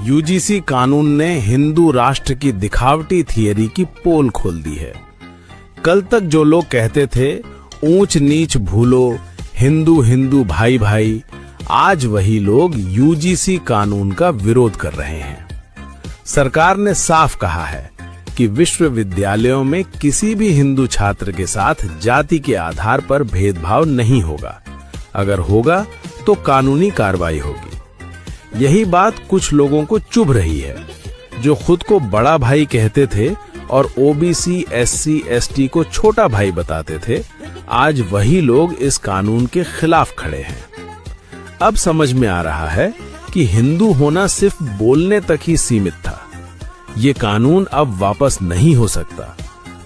UGC कानून ने हिंदू राष्ट्र की दिखावटी थियरी की पोल खोल दी है। कल तक जो लोग कहते थे ऊंच नीच भूलो, हिंदू हिंदू भाई भाई, आज वही लोग यूजीसी कानून का विरोध कर रहे हैं। सरकार ने साफ कहा है कि विश्वविद्यालयों में किसी भी हिंदू छात्र के साथ जाति के आधार पर भेदभाव नहीं होगा। अगर होगा तो कानूनी कार्रवाई होगी। यही बात कुछ लोगों को चुभ रही है, जो खुद को बड़ा भाई कहते थे और ओबीसी, एससी, एसटी को छोटा भाई बताते थे। आज वही लोग इस कानून के खिलाफ खड़े हैं। अब समझ में आ रहा है कि हिंदू होना सिर्फ बोलने तक ही सीमित था। ये कानून अब वापस नहीं हो सकता।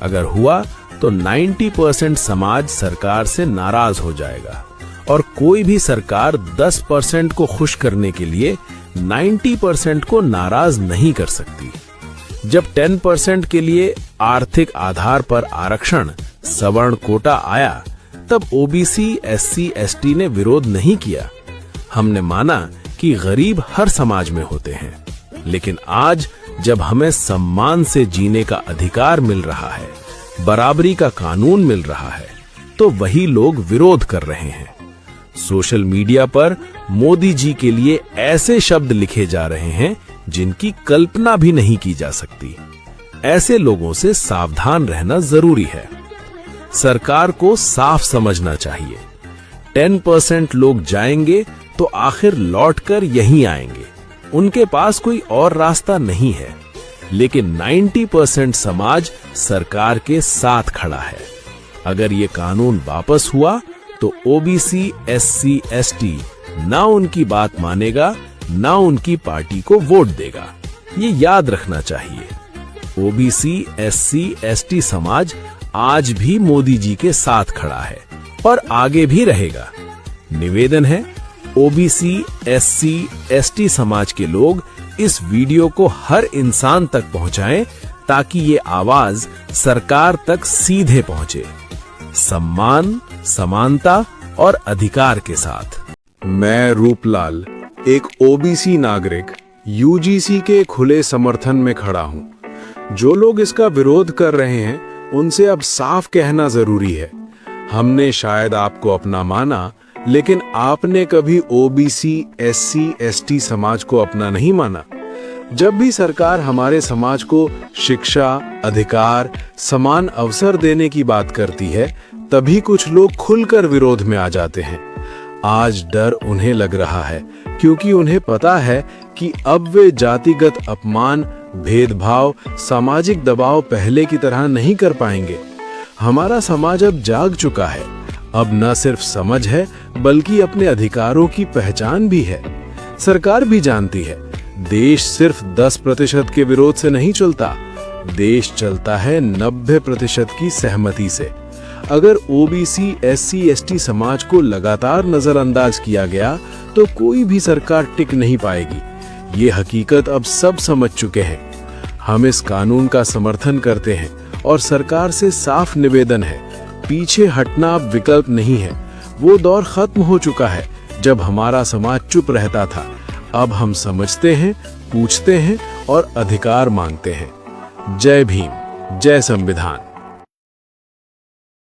अगर हुआ तो 90% समाज सरकार से नाराज हो जाएगा और कोई भी सरकार 10% को खुश करने के लिए 90% को नाराज नहीं कर सकती। जब 10% के लिए आर्थिक आधार पर आरक्षण, सवर्ण कोटा आया, तब ओबीसी, एससी, एसटी ने विरोध नहीं किया। हमने माना कि गरीब हर समाज में होते हैं। लेकिन आज जब हमें सम्मान से जीने का अधिकार मिल रहा है, बराबरी का कानून मिल रहा है, तो वही लोग विरोध कर रहे हैं। सोशल मीडिया पर मोदी जी के लिए ऐसे शब्द लिखे जा रहे हैं जिनकी कल्पना भी नहीं की जा सकती। ऐसे लोगों से सावधान रहना जरूरी है। सरकार को साफ समझना चाहिए, 10% लोग जाएंगे तो आखिर लौटकर यहीं आएंगे। उनके पास कोई और रास्ता नहीं है। लेकिन 90% समाज सरकार के साथ खड़ा है। अगर ये कानून वापस हुआ तो ओबीसी, एससी, एसटी ना उनकी बात मानेगा, ना उनकी पार्टी को वोट देगा। ये याद रखना चाहिए। ओबीसी, एससी, एसटी समाज आज भी मोदी जी के साथ खड़ा है और आगे भी रहेगा। निवेदन है, ओबीसी, एससी, एसटी समाज के लोग इस वीडियो को हर इंसान तक पहुंचाएं ताकि ये आवाज सरकार तक सीधे पहुंचे। सम्मान, समानता और अधिकार के साथ। मैं रूपलाल, एक ओबीसी नागरिक, यूजीसी के खुले समर्थन में खड़ा हूं। जो लोग इसका विरोध कर रहे हैं, उनसे अब साफ कहना जरूरी है। हमने शायद आपको अपना माना, लेकिन आपने कभी ओबीसी, एससी, एसटी समाज को अपना नहीं माना। जब भी सरकार हमारे समाज को शिक्षा, अधिकार, समान अवसर देने की बात करती है, तभी कुछ लोग खुलकर विरोध में आ जाते हैं। आज डर उन्हें लग रहा है, क्योंकि उन्हें पता है कि अब वे जातिगत अपमान, भेदभाव, सामाजिक दबाव पहले की तरह नहीं कर पाएंगे। हमारा समाज अब जाग चुका है। अब न सिर्फ समझ है, बल्कि अपने अधिकारों की पहचान भी है। सरकार भी जानती है, देश सिर्फ 10% के विरोध से नहीं चलता। देश चलता है 90% की सहमति से। अगर ओबीसी, एससी, एसटी समाज को लगातार नजरअंदाज किया गया तो कोई भी सरकार टिक नहीं पाएगी। ये हकीकत अब सब समझ चुके हैं। हम इस कानून का समर्थन करते हैं और सरकार से साफ निवेदन है, पीछे हटना अब विकल्प नहीं है। वो दौर खत्म हो चुका है जब हमारा समाज चुप रहता था। अब हम समझते हैं, पूछते हैं और अधिकार मांगते हैं। जय भीम, जय संविधान।